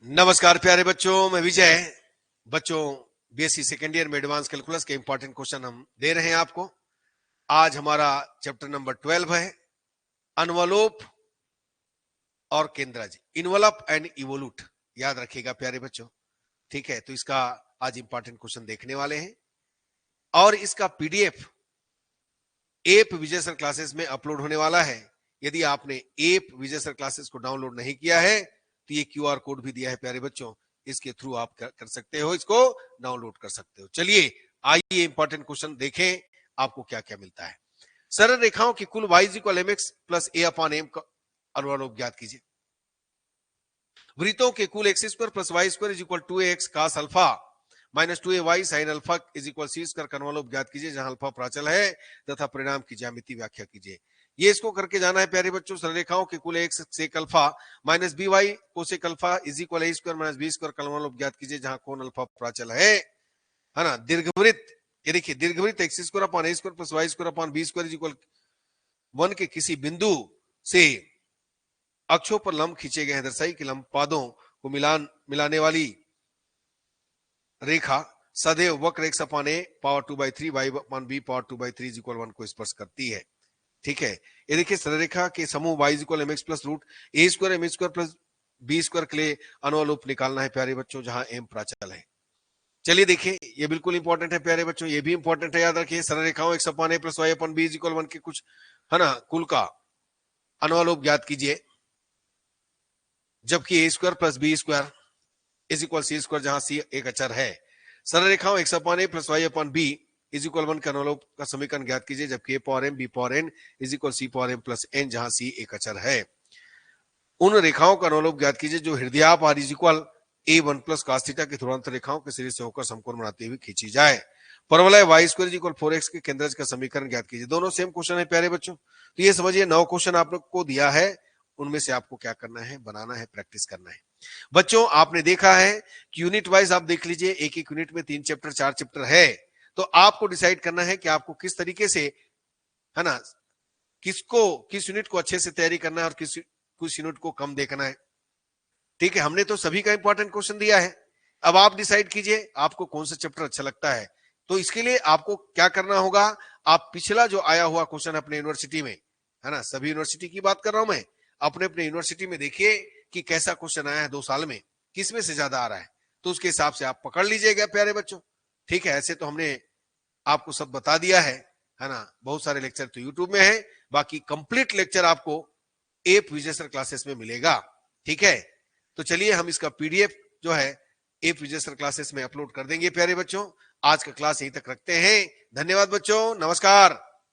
नमस्कार प्यारे बच्चों, मैं विजय। बच्चों, बीएससी सेकेंड ईयर में एडवांस कैलकुलस के इंपॉर्टेंट क्वेश्चन हम दे रहे हैं आपको। आज हमारा चैप्टर नंबर 12 है, अनवलोप और केंद्रज, इन्वलप एंड इवोल्यूट। याद रखिएगा प्यारे बच्चों, ठीक है। तो इसका आज इंपॉर्टेंट क्वेश्चन देखने वाले हैं और इसका पीडीएफ एप विजय सर क्लासेस में अपलोड होने वाला है। यदि आपने एप विजय सर क्लासेस को डाउनलोड नहीं किया है तो ये क्यूआर कोड भी दिया है प्यारे बच्चों, इसके थ्रू आप कर सकते हो, इसको डाउनलोड कर सकते हो। चलिए आइए इंपॉर्टेंट क्वेश्चन देखें, आपको क्या क्या मिलता है। सरल रेखाओं की कुल y equal mx plus a upon m का अनुलोप ज्ञात कीजिए। वृत्तों के कुल x square plus y square is equal 2ax cos alpha minus 2ay sine alpha is equal C square का अनुलोप ज्ञात कीजिए, जहां अल्फा प्राचल है तथा परिणाम की ज्यामिति व्याख्या कीजिए। ये इसको करके जाना है प्यारे बच्चों। सरल रेखाओं के कुल x sec alpha minus b y cosec alpha is equal a square minus b square का अनुलोप ज्ञात कीजिए, जहां कोण अल्फा प्राचल है ना। दीर्घवृत्त, ये देखिए दीर्घवृत्त x square upon a square plus y square upon b square is equal 1 के किसी बिंदु से अक्षों पर लंब खींचे गए हैं। दर्शाई कि लंब पादों को मिलाने वाली रेखा सदैव वक्र x upon a power 2/3 y upon b power 2/3 is equal 1 को स्पर्श करती है, ठीक है। ये देखिए सरल रेखा के समूह y equal mx plus root A square M square plus B square के लिए अनुलोप निकालना है प्यारे बच्चों, जहां m प्राचल है। चलिए देखिए, ये बिल्कुल इंपॉर्टेंट है प्यारे बच्चों, ये भी इंपॉर्टेंट है, याद रखिए। सरल रेखाओं x upon A plus Y upon B equal 1 के कुछ है ना कुल का अनुलोप ज्ञात कीजिए, जबकि A square plus B square is equal C square, जहां सी एक अचर है। सरल रेखाओं x upon A plus Y upon B is equal 1 का अनुलोप का समीकरण ज्ञात कीजिए, जबकि A power M B power N is equal C power M plus N, जहां सी एक अचर है। उन रेखाओं का अनुलोप ज्ञात कीजिए जो हृदयाप R is equal a1 plus cos theta के ध्रुवांतर रेखाओं के सिरे से होकर समकोण बनाते हुए खींची जाए। परवलय y स्क्वायर इक्वल 4x के केंद्रज का समीकरण ज्ञात कीजिए। दोनों सेम क्वेश्चन है प्यारे बच्चों। तो ये समझिए 9 क्वेश्चन आप लोग को दिया है, उनमें से आपको क्या करना है, बनाना है, प्रैक्टिस करना है। बच्चों आपने देखा है कि यूनिट वाइज आप देख लीजिए, एक एक यूनिट में 3 चैप्टर 4 चैप्टर है। तो आपको डिसाइड करना है कि आपको किस तरीके से है ना किस यूनिट को अच्छे से तैयारी करना है और किस यूनिट को कम देखना है, ठीक है। हमने तो सभी का इंपॉर्टेंट क्वेश्चन दिया है, अब आप डिसाइड कीजिए आपको कौन सा चैप्टर अच्छा लगता है। तो इसके लिए आपको क्या करना होगा, आप पिछला जो आया हुआ क्वेश्चन अपने यूनिवर्सिटी में, है ना, सभी यूनिवर्सिटी की बात कर रहा हूं मैं, अपने अपने यूनिवर्सिटी में देखिए कि कैसा क्वेश्चन आया है 2 साल में, किसमें से ज्यादा आ रहा है, तो उसके हिसाब से आप पकड़ लीजिएगा प्यारे बच्चों, ठीक है। ऐसे तो हमने आपको सब बता दिया है ना। बहुत सारे लेक्चर तो यूट्यूब में है, बाकी कंप्लीट लेक्चर आपको एप विजय सर क्लासेस में मिलेगा, ठीक है। तो चलिए हम इसका पीडीएफ जो है एप विजय सर क्लासेस में अपलोड कर देंगे प्यारे बच्चों। आज का क्लास यहीं तक रखते हैं। धन्यवाद बच्चों, नमस्कार।